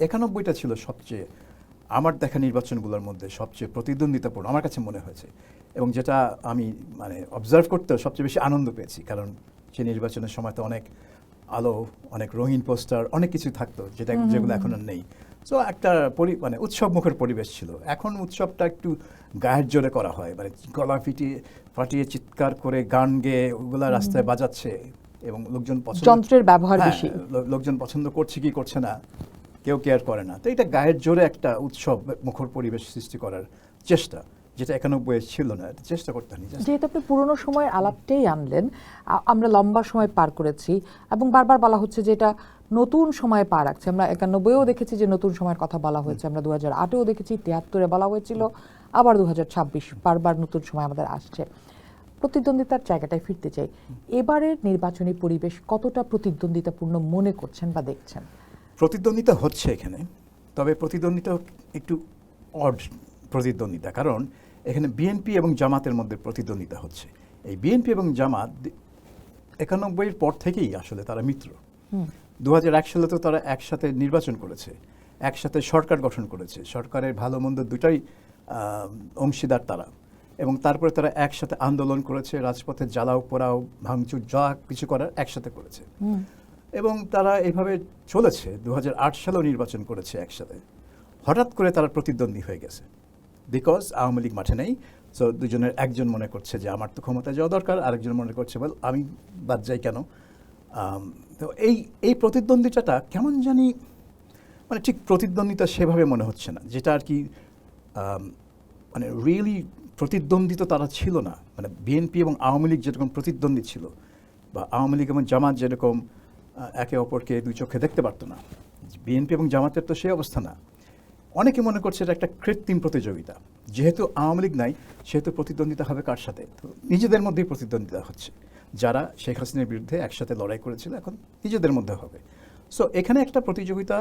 91টা ছিল সবচেয়ে আমার দেখা নির্বাচনগুলোর মধ্যে সবচেয়ে প্রতিদ্বন্দ্বিতাপূর্ণ আমার কাছে মনে হয়েছে, এবং যেটা আমি মানে অবজার্ভ করতেও সবচেয়ে বেশি আনন্দ পেয়েছি, কারণ সেই নির্বাচনের সময় তো অনেক আলো, অনেক রঙিন পোস্টার, অনেক কিছু থাকতো যেগুলো এখন আর নেই। সো একটা মানে উৎসবমুখর পরিবেশ ছিল। এখন উৎসবটা একটু গায়ের জোরে করা হয়, মানে গলা ফাটিয়ে চিৎকার করে গান গেয়ে ওগুলা রাস্তায় বাজাচ্ছে, এবং লোকজন যন্ত্রের ব্যবহার বেশি, লোকজন পছন্দ করছে কি করছে না কেউ কেয়ার করে না। তো এটা গায়ের জোরে একটা উৎসব মুখর পরিবেশ সৃষ্টি করার চেষ্টা, যেটা 91 ছিল না, চেষ্টা করতে হয়নি। যেহেতু আপনি পুরনো সময়ের আলাপটাই আনলেন, আমরা লম্বা সময় পার করেছি এবং বারবার বলা হচ্ছে যে এটা নতুন সময়ে পা রাখছে। আমরা 91-এও দেখেছি যে নতুন সময়ের কথা বলা হয়েছে, আমরা 2008-এও দেখেছি, 73-এ বলা হয়েছিল, আবার 2026 বারবার নতুন সময় আমাদের আসছে। প্রতিদ্বন্দ্বিতার জায়গাটায় ফিরতে চাই। এবারের নির্বাচনী পরিবেশ কতটা প্রতিদ্বন্দ্বিতাপূর্ণ মনে করছেন বা দেখছেন? প্রতিদ্বন্দ্বিতা হচ্ছে এখানে, তবে প্রতিদ্বন্দ্বিতা একটু অড প্রতিদ্বন্দ্বিতা, কারণ এখানে বিএনপি এবং জামাতের মধ্যে প্রতিদ্বন্দ্বিতা হচ্ছে। এই বিএনপি এবং জামাত 91-এর পর থেকেই আসলে তারা মিত্র। 2001 সালে তো তারা একসাথে নির্বাচন করেছে, একসাথে সরকার গঠন করেছে, সরকারের ভালো মন্দ দুটাই অংশীদার তারা, এবং তারপরে তারা একসাথে আন্দোলন করেছে, রাজপথে জ্বালাও পোড়াও ভাঙচুর যা কিছু করার একসাথে করেছে, এবং তারা এইভাবে চলেছে। 2008 সালেও নির্বাচন করেছে একসাথে। হঠাৎ করে তারা প্রতিদ্বন্দ্বী হয়ে গেছে, বিকজ আওয়ামী লীগ মাঠে নেই। সো দুজনের একজন মনে করছে যে আমার তো ক্ষমতায় যাওয়া দরকার, আরেকজন মনে করছে বল আমি বাদ যাই কেন। তো এই প্রতিদ্বন্দ্বিতাটা কেমন জানি মানে ঠিক প্রতিদ্বন্দ্বিতা সেভাবে মনে হচ্ছে না, যেটা আর কি মানে রিয়েলি প্রতিদ্বন্দ্বিতা তারা ছিল না। মানে বিএনপি এবং আওয়ামী লীগ যেরকম প্রতিদ্বন্দ্বী ছিল, বা আওয়ামী লীগ এবং জামাত যেরকম একে অপরকে দুই চোখে দেখতে পারতো না, বিএনপি এবং জামাতের তো সেই অবস্থা না। অনেকে মনে করছে এটা একটা কৃত্রিম প্রতিযোগিতা, যেহেতু আওয়ামী লীগ নাই সেহেতু প্রতিদ্বন্দ্বিতা হবে কার সাথে? তো নিজেদের মধ্যেই প্রতিদ্বন্দ্বিতা হচ্ছে। যারা শেখ হাসিনার বিরুদ্ধে একসাথে লড়াই করেছিল এখন নিজেদের মধ্যে হবে। সো এখানে একটা প্রতিযোগিতা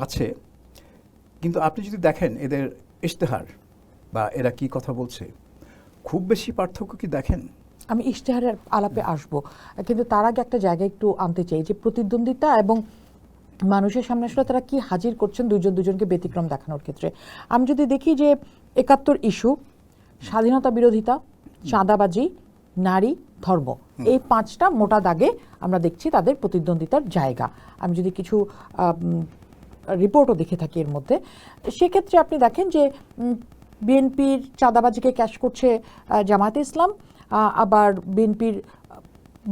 আছে, কিন্তু আপনি যদি দেখেন এদের ইশতেহার বা এরা কি কথা বলছে, খুব বেশি পার্থক্য কি দেখেন? আমি ইশতেহারের আলাপে আসব, কিন্তু তার আগে একটা জায়গায় একটু আনতে চাই যে প্রতিদ্বন্দ্বিতা এবং মানুষের সামনে আসলে তারা কি হাজির করছেন দুজন দুজনকে ব্যতিক্রম দেখানোর ক্ষেত্রে। আমি যদি দেখি যে 71 ইস্যু, স্বাধীনতা বিরোধিতা, চাঁদাবাজি, নারী, ধর্ম, এই 5টা মোটা দাগে আমরা দেখছি তাদের প্রতিদ্বন্দ্বিতার জায়গা। আমি যদি কিছু রিপোর্টও দেখে থাকি এর মধ্যে, সেক্ষেত্রে আপনি দেখেন যে বিএনপির চাঁদাবাজিকে ক্যাশ করছে জামায়াতে ইসলাম, আবার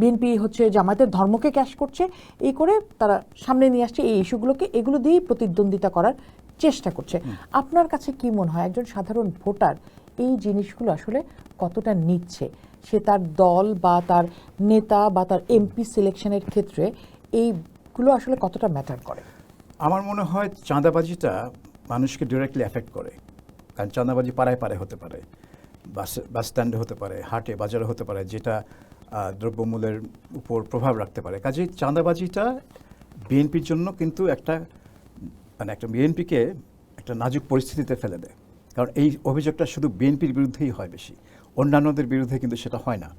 বিএনপি হচ্ছে জামায়াতের ধর্মকে ক্যাশ করছে। এই করে তারা সামনে নিয়ে আসছে এই ইস্যুগুলোকে, এগুলো দিয়েই প্রতিদ্বন্দ্বিতা করার চেষ্টা করছে। আপনার কাছে কি মনে হয় একজন সাধারণ ভোটার এই জিনিসগুলো আসলে কতটা নিচ্ছে? সে তার দল বা তার নেতা বা তার এমপি সিলেকশনের ক্ষেত্রে এইগুলো আসলে কতটা ম্যাটার করে? আমার মনে হয় চাঁদাবাজিটা মানুষকে ডিরেক্টলি এফেক্ট করে, কারণ চাঁদাবাজি পাড়ায় পাড়ায় হতে পারে, বাস স্ট্যান্ডে হতে পারে, হাটে বাজারে হতে পারে, যেটা দ্রব্যমূল্যের উপর প্রভাব রাখতে পারে। কাজেই চাঁদাবাজিটা বিএনপির জন্য কিন্তু একটা বিএনপিকে একটা নাজুক পরিস্থিতিতে ফেলে দেয়, কারণ এই অভিযোগটা শুধু বিএনপির বিরুদ্ধেই হয় বেশি, অন্যান্যদের বিরুদ্ধে কিন্তু সেটা হয় না।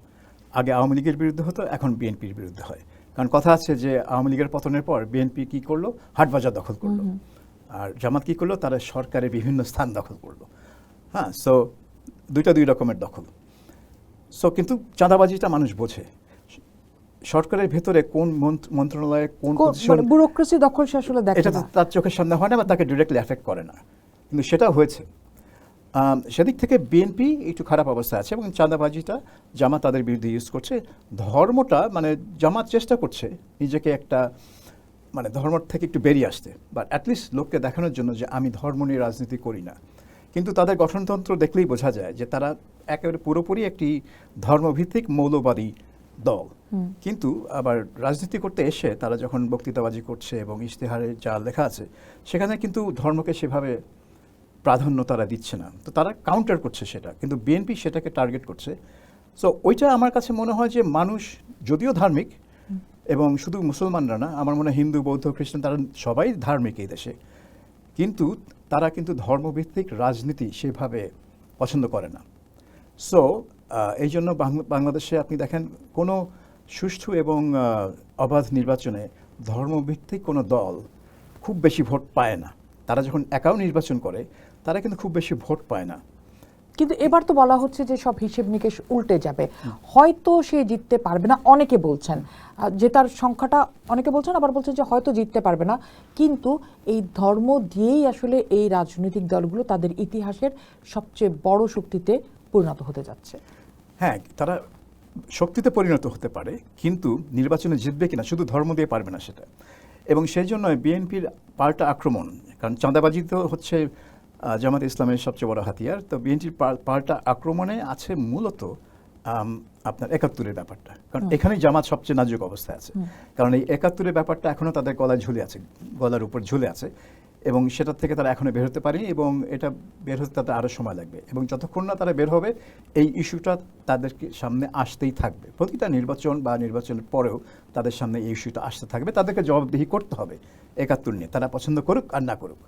আগে আওয়ামী লীগের বিরুদ্ধে হতো, এখন বিএনপির বিরুদ্ধে হয়। কারণ কথা আছে যে আওয়ামী লীগের পতনের পর বিএনপি কী করলো? হাটবাজার দখল করলো, আর জামাত কী করলো? তারা সরকারের বিভিন্ন স্থান দখল করলো। হ্যাঁ, সো দুই রকমের দখল। সো কিন্তু চাঁদাবাজিটা মানুষ বোঝে, সরকারের ভেতরে কোন মন্ত্রণালয়ে কোন ব্যুরোক্রেসি দখল সে আসলে দেখে এটা তার চোখের সামনে হয় না বা তাকে ডিরেক্টলি এফেক্ট করে না, কিন্তু সেটা হয়েছে। সেদিক থেকে বিএনপি একটু খারাপ অবস্থায় আছে, এবং চাঁদাবাজিটা জামাত তাদের বিরুদ্ধে ইউজ করছে। ধর্মটা মানে জামাত চেষ্টা করছে নিজেকে একটা মানে ধর্ম থেকে একটু বেরিয়ে আসতে, বা অ্যাটলিস্ট লোককে দেখানোর জন্য যে আমি ধর্ম নিয়ে রাজনীতি করি না। কিন্তু তাদের গঠনতন্ত্র দেখলেই বোঝা যায় যে তারা একেবারে পুরোপুরি একটি ধর্মভিত্তিক মৌলবাদী দল। কিন্তু আবার রাজনীতি করতে এসে তারা যখন বক্তৃতাবাজি করছে এবং ইশতেহারে যা লেখা আছে সেখানে কিন্তু ধর্মকে সেভাবে প্রাধান্য তারা দিচ্ছে না, তো তারা কাউন্টার করছে সেটা, কিন্তু বিএনপি সেটাকে টার্গেট করছে। সো ওইটা আমার কাছে মনে হয় যে মানুষ যদিও ধার্মিক, এবং শুধু মুসলমানরা না, আমার মনে হয় হিন্দু, বৌদ্ধ, খ্রিস্টান তারা সবাই ধার্মিক এই দেশে, কিন্তু তারা কিন্তু ধর্মভিত্তিক রাজনীতি সেভাবে পছন্দ করে না। সো এই জন্য বাংলাদেশে আপনি দেখেন কোনো সুষ্ঠু এবং অবাধ নির্বাচনে ধর্মভিত্তিক কোনো দল খুব বেশি ভোট পায় না। তারা যখন একাও নির্বাচন করে তারা কিন্তু খুব বেশি ভোট পায় না। কিন্তু এবার তো বলা হচ্ছে যে সব হিসেব নিকেশ উল্টে যাবে, হয়তো সে জিততে পারবে না, অনেকে বলছেন জেতার সংখ্যাটা, অনেকে বলছেন আবার বলছেন যে হয়তো জিততে পারবে না, কিন্তু এই ধর্ম দিয়েই আসলে এই রাজনৈতিক দলগুলো তাদের ইতিহাসের সবচেয়ে বড় শক্তিতে পরিণত হতে যাচ্ছে। হ্যাঁ, তারা শক্তিতে পরিণত হতে পারে, কিন্তু নির্বাচনে জিতবে কিনা শুধু ধর্ম দিয়ে পারবে না সেটা। এবং সেই জন্য বিএনপির পাল্টা আক্রমণ, কারণ চাঁদাবাজি তো হচ্ছে জামাত ইসলামের সবচেয়ে বড় হাতিয়ার, তো বিএনপির পাল্টা আক্রমণে আছে মূলত আপনার ৭১-এর ব্যাপারটা, কারণ এখানেই জামাত সবচেয়ে নাজুক অবস্থায় আছে। কারণ এই ৭১-এর ব্যাপারটা এখনও তাদের গলায় ঝুলে আছে, গলার উপর ঝুলে আছে, এবং সেটার থেকে তারা এখনো বের হতে পারেনি, এবং এটা বের হতে তাদের আরও সময় লাগবে। এবং যতক্ষণ না তারা বের হবে এই ইস্যুটা তাদেরকে সামনে আসতেই থাকবে। প্রতিটা নির্বাচন বা নির্বাচনের পরেও তাদের সামনে এই ইস্যুটা আসতে থাকবে, তাদেরকে জবাবদিহি করতে হবে ৭১ নিয়ে, তারা পছন্দ করুক আর না করুক।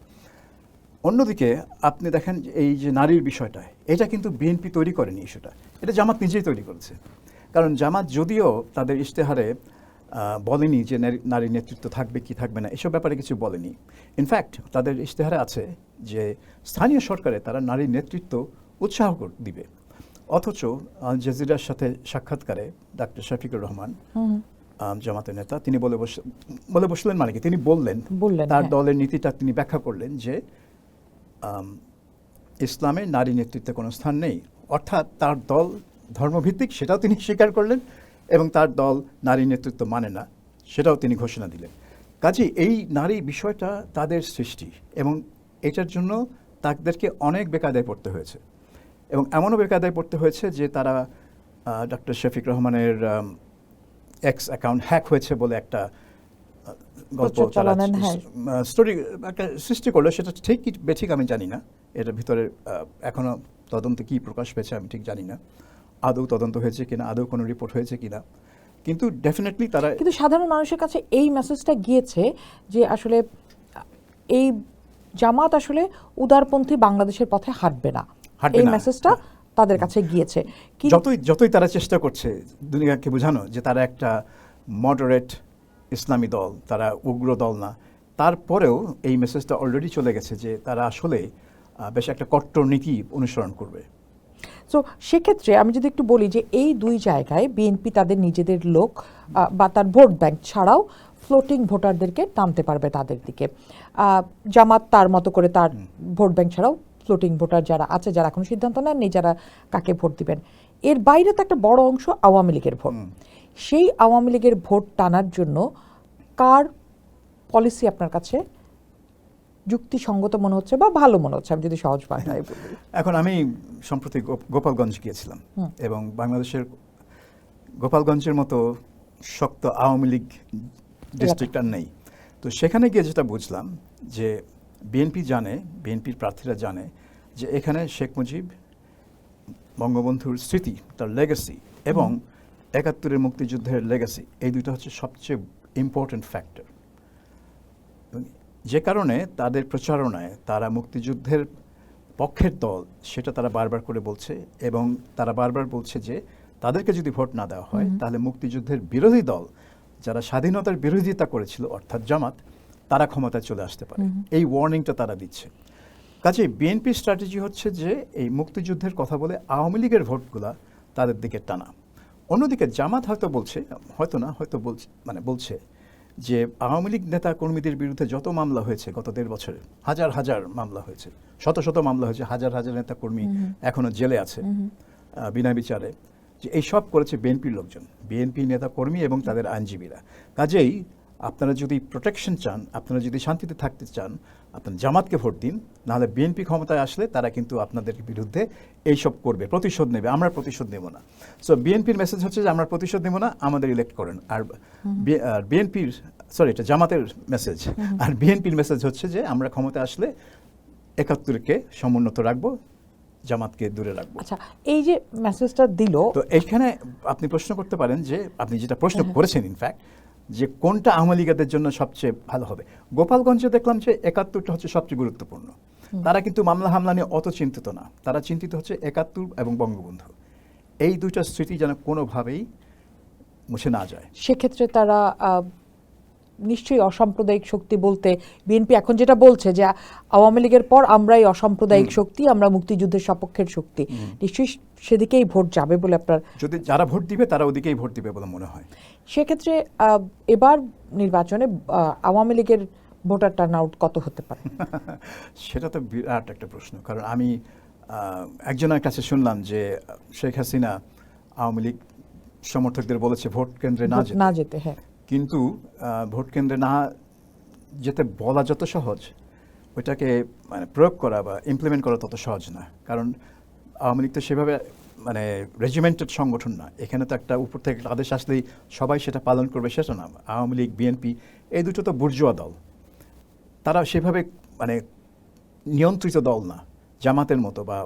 অন্যদিকে আপনি দেখেন এই যে নারীর বিষয়টা, এটা কিন্তু বিএনপি তৈরি করেনি ইস্যুটা, এটা জামাত নিজেই তৈরি করেছে। কারণ জামাত যদিও তাদের ইশতেহারে বলেনি যে নারী নেতৃত্ব থাকবে কি থাকবে না, এসব ব্যাপারে কিছু বলেনি। ইনফ্যাক্ট তাদের ইশতেহারে আছে যে স্থানীয় সরকারে তারা নারী নেতৃত্ব উৎসাহ দিবে, অথচ আল জাজিরার সাথে সাক্ষাৎকারে ডাক্তার শফিকুর রহমান জামাতের নেতা তিনি বলে বসলেন, মানে কি তিনি বললেন তার দলের নীতিটা তিনি ব্যাখ্যা করলেন যে ইসলামে নারী নেতৃত্বে কোনো স্থান নেই, অর্থাৎ তার দল ধর্মভিত্তিক সেটাও তিনি স্বীকার করলেন, এবং তার দল নারী নেতৃত্ব মানে না সেটাও তিনি ঘোষণা দিলেন। কাজেই এই নারী বিষয়টা তাদের সৃষ্টি, এবং এটার জন্য তাদেরকে অনেক বেকায়দায় পড়তে হয়েছে, এবং এমনও বেকায়দায় পড়তে হয়েছে যে তারা ডক্টর শফিক রহমানের এক্স অ্যাকাউন্ট হ্যাক হয়েছে বলে একটা গল্প স্টোরি একটা সৃষ্টি করলো। সেটা ঠিক কি বেঠিক আমি জানি না, এটার ভিতরে এখনও তদন্তে কী প্রকাশ পেয়েছে আমি ঠিক জানি না, আদৌ তদন্ত হয়েছে কিনা, আদৌ কোনো রিপোর্ট হয়েছে কিনা, কিন্তু ডেফিনেটলি তারা, কিন্তু সাধারণ মানুষের কাছে এই মেসেজটা গিয়েছে যে আসলে এই জামাত আসলে উদারপন্থী বাংলাদেশের পথে হাঁটবে না, এই মেসেজটা তাদের কাছে গিয়েছে। যতই তারা চেষ্টা করছে দুনিয়াকে বোঝানো যে তারা একটা মডারেট ইসলামী দল, তারা উগ্র দল না, তারপরেও এই মেসেজটা অলরেডি চলে গেছে যে তারা আসলে বেশ একটা কট্টর নীতি অনুসরণ করবে। সো সেক্ষেত্রে আমি যদি একটু বলি যে এই দুই জায়গায় বিএনপি তাদের নিজেদের লোক বা তার ভোট ব্যাংক ছাড়াও ফ্লোটিং ভোটারদেরকে টানতে পারবে তাদের দিকে, জামাত তার মতো করে তার ভোট ব্যাংক ছাড়াও ফ্লোটিং ভোটার যারা আছে, যারা এখনো সিদ্ধান্ত নেননি যারা কাকে ভোট দিবেন, এর বাইরে তো একটা বড় অংশ আওয়ামী লীগের ভোট। সেই আওয়ামী লীগের ভোট টানার জন্য কার পলিসি আপনার কাছে যুক্তিসঙ্গত মনে হচ্ছে বা ভালো মনে হচ্ছে, আমি যদি সহজ ভাষায় বলি? এখন আমি সম্প্রতি গোপালগঞ্জ গিয়েছিলাম, এবং বাংলাদেশের গোপালগঞ্জের মতো শক্ত আওয়ামী লীগ ডিস্ট্রিক্ট আর নেই। তো সেখানে গিয়ে যেটা বুঝলাম যে বিএনপি জানে, বিএনপির প্রার্থীরা জানে যে এখানে শেখ মুজিব, বঙ্গবন্ধুর স্মৃতি, তার লেগাসি, এবং ৭১-এর মুক্তিযুদ্ধের লেগাসি, এই দুটো হচ্ছে সবচেয়ে ইম্পর্টেন্ট ফ্যাক্টর। যে কারণে তাদের প্রচারণায় তারা মুক্তিযুদ্ধের পক্ষের দল সেটা তারা বারবার করে বলছে, এবং তারা বারবার বলছে যে তাদেরকে যদি ভোট না দেওয়া হয় তাহলে মুক্তিযুদ্ধের বিরোধী দল যারা স্বাধীনতার বিরোধিতা করেছিল অর্থাৎ জামাত, তারা ক্ষমতায় চলে আসতে পারে, এই ওয়ার্নিংটা তারা দিচ্ছে। কাজেই বিএনপির স্ট্র্যাটেজি হচ্ছে যে এই মুক্তিযুদ্ধের কথা বলে আওয়ামী লীগের ভোটগুলা তাদের দিকে টানা। অন্যদিকে জামাত হয়তো বলছে যে আওয়ামী লীগ নেতা কর্মীদের বিরুদ্ধে যত মামলা হয়েছে গত ১.৫ বছরে, হাজার হাজার মামলা হয়েছে, শত শত মামলা হয়েছে, হাজার হাজার নেতা কর্মী এখনো জেলে আছে বিনা বিচারে, যে এই সব করেছে বিএনপির লোকজন, বিএনপি নেতা কর্মী এবং তাদের আইনজীবীরা। কাজেই আপনারা যদি প্রোটেকশন চান, আপনারা যদি শান্তিতে থাকতে চান, আপনার জামাতকে ভোট দিন, নাহলে বিএনপি ক্ষমতায় আসলে তারা কিন্তু আপনাদের বিরুদ্ধে এইসব করবে, প্রতিশোধ নেবে, আমরা প্রতিশোধ নেব না। সো বিএনপির মেসেজ হচ্ছে যে আমরা প্রতিশোধ নেব না, আমাদের ইলেক্ট করেন। আর এটা জামাতের মেসেজ। আর বিএনপির মেসেজ হচ্ছে যে আমরা ক্ষমতায় আসলে ৭১-কে সমুন্নত রাখবো, জামাতকে দূরে রাখবো। আচ্ছা, এই যে মেসেজটা দিল, তো এইখানে আপনি প্রশ্ন করতে পারেন যে আপনি যেটা প্রশ্ন করেছেন ইনফ্যাক্ট, যে কোনটা আওয়ামী লীগের জন্য সবচেয়ে ভালো হবে। গোপালগঞ্জে দেখলাম যে ৭১টা হচ্ছে সবচেয়ে গুরুত্বপূর্ণ। তারা কিন্তু মামলা হামলা নিয়ে অত চিন্তিত না, তারা চিন্তিত হচ্ছে ৭১ এবং বঙ্গবন্ধু, এই দুইটা স্মৃতি যেন কোনোভাবেই মুছে না যায়। সেক্ষেত্রে তারা নিশ্চয়ই অসাম্প্রদায়িক শক্তি বলতে বিএনপি এখন যেটা বলছে যে আওয়ামী লীগের পর আমরাই অসাম্প্রদায়িক শক্তি, আমরা মুক্তিযুদ্ধের সপক্ষের শক্তি, নিশ্চয়ই সেদিকেই ভোট যাবে বলে আপনার, যদি যারা ভোট দিবে তারা ওদিকেই ভোট দিবে বলে মনে হয়। সেক্ষেত্রে এবার নির্বাচনে আওয়ামী লীগের ভোটার টার্ন আউট কত হতে পারে? সেটা তো বিরাট একটা প্রশ্ন, কারণ আমি একজনের কাছে শুনলাম যে শেখ হাসিনা আওয়ামী লীগ সমর্থকদের বলেছে ভোট কেন্দ্রে না যেতে। হ্যাঁ, কিন্তু ভোট কেন্দ্রে না যেতে বলা যত সহজ, ওইটাকে মানে প্রয়োগ করা বা ইমপ্লিমেন্ট করা তত সহজ না। কারণ আওয়ামী লীগ তো সেভাবে মানে রেজিমেন্টেড সংগঠন না। এখানে তো একটা উপর থেকে আদেশ আসলেই সবাই সেটা পালন করবে সেটা না। আওয়ামী লীগ, বিএনপি এই দুটো তো বুর্জোয়া দল, তারা সেভাবে মানে নিয়ন্ত্রিত দল না, জামাতের মতো বা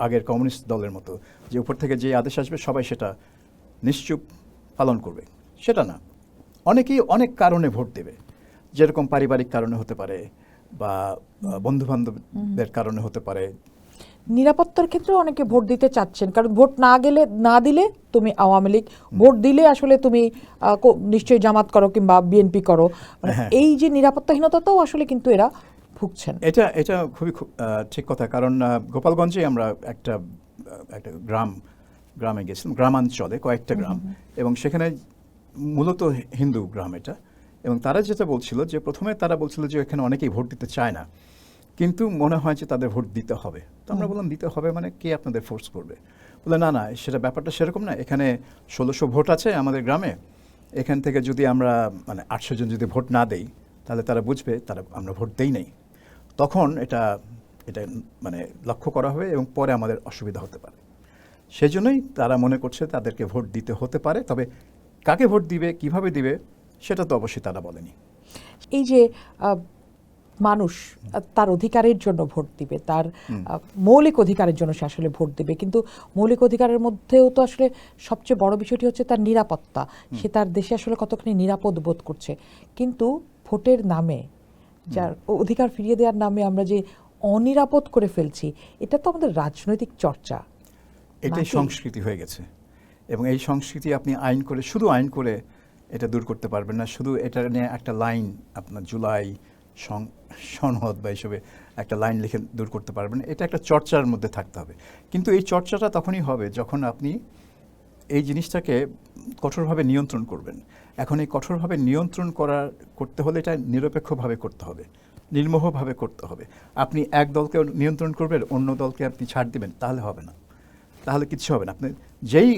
আগের কমিউনিস্ট দলের মতো যে উপর থেকে যে আদেশ আসবে সবাই সেটা নিশ্চুপ পালন করবে, সেটা না। অনেকেই অনেক কারণে ভোট দেবে, যেরকম পারিবারিক কারণে হতে পারে বা বন্ধুবান্ধবদের কারণে হতে পারে। নিরাপত্তার ক্ষেত্রে অনেকে ভোট দিতে চাচ্ছেন, কারণ ভোট না দিলে তুমি আওয়ামী লীগ, ভোট দিলে আসলে তুমি নিশ্চয়ই জামাত করো কিংবা বিএনপি করো, মানে এই যে নিরাপত্তাহীনতাটাও আসলে কিন্তু এরা ভুগছেন। এটা খুবই ঠিক কথা। কারণ গোপালগঞ্জে আমরা একটা গ্রামে গেছিলাম, গ্রামাঞ্চলে কয়েকটা গ্রাম, এবং সেখানে মূলত হিন্দু গ্রাম এটা। এবং তারা যেটা বলছিল যে প্রথমে তারা বলছিল যে এখানে অনেকেই ভোট দিতে চায় না, কিন্তু মনে হয় যে তাদের ভোট দিতে হবে। তো আমরা বললাম দিতে হবে মানে কে আপনাদের ফোর্স করবে? বলে না সেটা ব্যাপারটা সেরকম না। এখানে 1600 ভোট আছে আমাদের গ্রামে, এখান থেকে যদি আমরা মানে 800 জন যদি ভোট না দেই তাহলে তারা বুঝবে আমরা ভোট দেই নাই। তখন এটা মানে লক্ষ্য করা হবে এবং পরে আমাদের অসুবিধা হতে পারে। সেজন্যই তারা মনে করছে তাদেরকে ভোট দিতে হতে পারে। তবে কাকে ভোট দিবে, কিভাবে দিবে, সেটা তো অবশ্যই তারা বলেনি। এই যে মানুষ তার অধিকারের জন্য ভোট দিবে, তার মৌলিক অধিকারের জন্য সে আসলে ভোট দিবে, কিন্তু মৌলিক অধিকারের মধ্যেও তো আসলে সবচেয়ে বড় বিষয়টি হচ্ছে তার নিরাপত্তা। সে তার দেশে আসলে কতখানি নিরাপদ বোধ করছে। কিন্তু ভোটের নামে, যার অধিকার ফিরিয়ে দেওয়ার নামে আমরা যে অনিরাপদ করে ফেলছি, এটা তো আমাদের রাজনৈতিক চর্চা, এটাই সংস্কৃতি হয়ে গেছে। এবং এই সংস্কৃতি আপনি শুধু আইন করে এটা দূর করতে পারবেন না। শুধু এটা নিয়ে একটা লাইন আপনার জুলাই সনদ বা এসবে একটা লাইন লিখে দূর করতে পারবেন। এটা একটা চর্চার মধ্যে থাকতে হবে। কিন্তু এই চর্চাটা তখনই হবে যখন আপনি এই জিনিসটাকে কঠোরভাবে নিয়ন্ত্রণ করবেন। এখন এই কঠোরভাবে নিয়ন্ত্রণ করতে হলে এটা নিরপেক্ষভাবে করতে হবে, নির্মোহভাবে করতে হবে। আপনি এক দলকে নিয়ন্ত্রণ করবেন, অন্য দলকে আপনি ছাড় দিবেন, তাহলে হবে না, তাহলে কিছু হবে না। আপনি যেই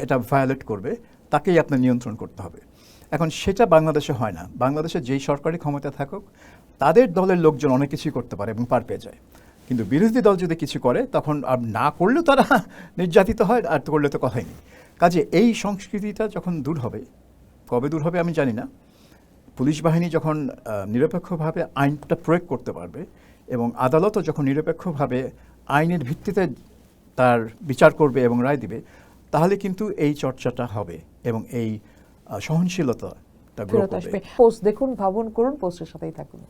এটা ভায়োলেট করবে তাকেই আপনার নিয়ন্ত্রণ করতে হবে। এখন সেটা বাংলাদেশে হয় না। বাংলাদেশে যেই সরকারি ক্ষমতা থাকুক তাদের দলের লোকজন অনেক কিছুই করতে পারে এবং পার পেয়ে যায়। কিন্তু বিরোধী দল যদি কিছু করে তখন আর না করলেও তারা নির্যাতিত হয়, আর তো করলে তো কথাই নেই। কাজে এই সংস্কৃতিটা যখন দূর হবে, কবে দূর হবে আমি জানি না। পুলিশ বাহিনী যখন নিরপেক্ষভাবে আইনটা প্রয়োগ করতে পারবে এবং আদালতও যখন নিরপেক্ষভাবে আইনের ভিত্তিতে তার বিচার করবে এবং রায় দিবে, তাহলে কিন্তু এই চর্চাটা হবে এবং এই সহনশীলতাটা গ্রো করবে। পোস্ট দেখুন, ভাবুন, করুন, পোস্টের সাথেই থাকুন।